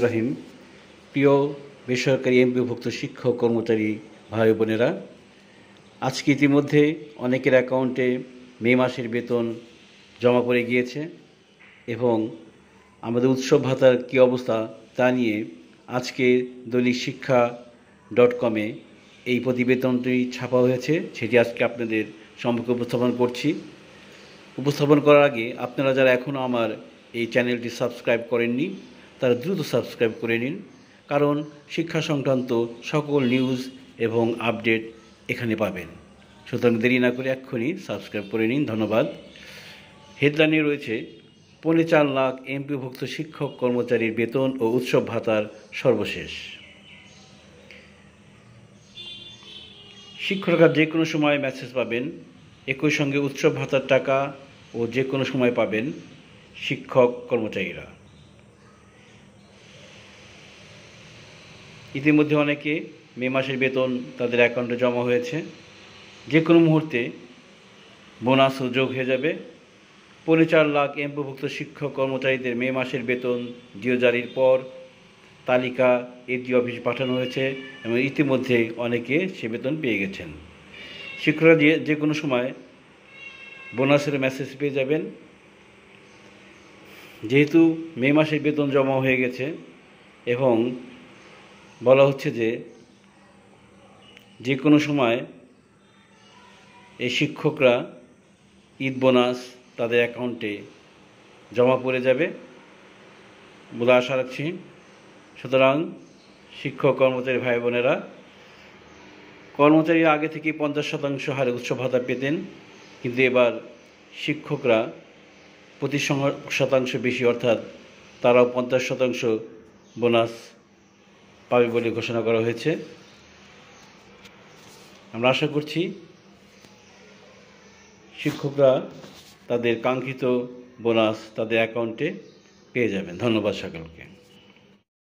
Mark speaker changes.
Speaker 1: রহিম। প্রিয় বেসরকারি এমপিওভুক্ত শিক্ষক কর্মচারী ভাই বোনেরা, আজকে ইতিমধ্যে অনেকের অ্যাকাউন্টে মে মাসের বেতন জমা পড়ে গিয়েছে এবং আমাদের উৎসব ভাতার কী অবস্থা তা নিয়ে আজকে দৈনিক শিক্ষা .com-এ এই প্রতিবেদনটি ছাপা হয়েছে, সেটি আজকে আপনাদের সম্মুখে উপস্থাপন করছি। উপস্থাপন করার আগে আপনারা যারা এখনও আমার এই চ্যানেলটি সাবস্ক্রাইব করেননি তারা দ্রুত সাবস্ক্রাইব করে নিন, কারণ শিক্ষা সংক্রান্ত সকল নিউজ এবং আপডেট এখানে পাবেন। সুতরাং দেরি না করে এক্ষুনি সাবস্ক্রাইব করে নিন। ধন্যবাদ। হেডলাইনে রয়েছে 4.25 লাখ এমপিওভুক্ত শিক্ষক কর্মচারীর বেতন ও উৎসব ভাতার সর্বশেষ। শিক্ষকরা যে কোনো সময় মেসেজ পাবেন, একই সঙ্গে উৎসব ভাতার টাকা ও যে কোনো সময় পাবেন শিক্ষক কর্মচারীরা। ইতিমধ্যে অনেকে মে মাসের বেতন তাদের অ্যাকাউন্টে জমা হয়েছে। যে কোনো মুহূর্তে বোনাসও যোগ হয়ে যাবে। 4.25 লাখ এমপিওভুক্ত শিক্ষক কর্মচারীদের মে মাসের বেতন ডিও জারির পর তালিকা এডি অফিসে পাঠানো হয়েছে এবং ইতিমধ্যে অনেকে সে বেতন পেয়ে গেছেন। শিক্ষকরা যে কোনো সময় বোনাসের মেসেজ পেয়ে যাবেন। যেহেতু মে মাসের বেতন জমা হয়ে গেছে এবং বলা হচ্ছে যে কোনো সময় এই শিক্ষকরা ঈদ বোনাস তাদের অ্যাকাউন্টে জমা পড়ে যাবে বলে আশা রাখছি। সুতরাং শিক্ষক কর্মচারী ভাই বোনেরা, কর্মচারীরা আগে থেকে 50% হারে উৎসব ভাতা পেতেন, কিন্তু এবার শিক্ষকরা 25% বেশি, অর্থাৎ তারাও 50% বোনাস পাবে বলে ঘোষণা করা হয়েছে। আমরা আশা করছি শিক্ষকরা তাদের কাঙ্ক্ষিত বোনাস তাদের অ্যাকাউন্টে পেয়ে যাবেন। ধন্যবাদ সকলকে।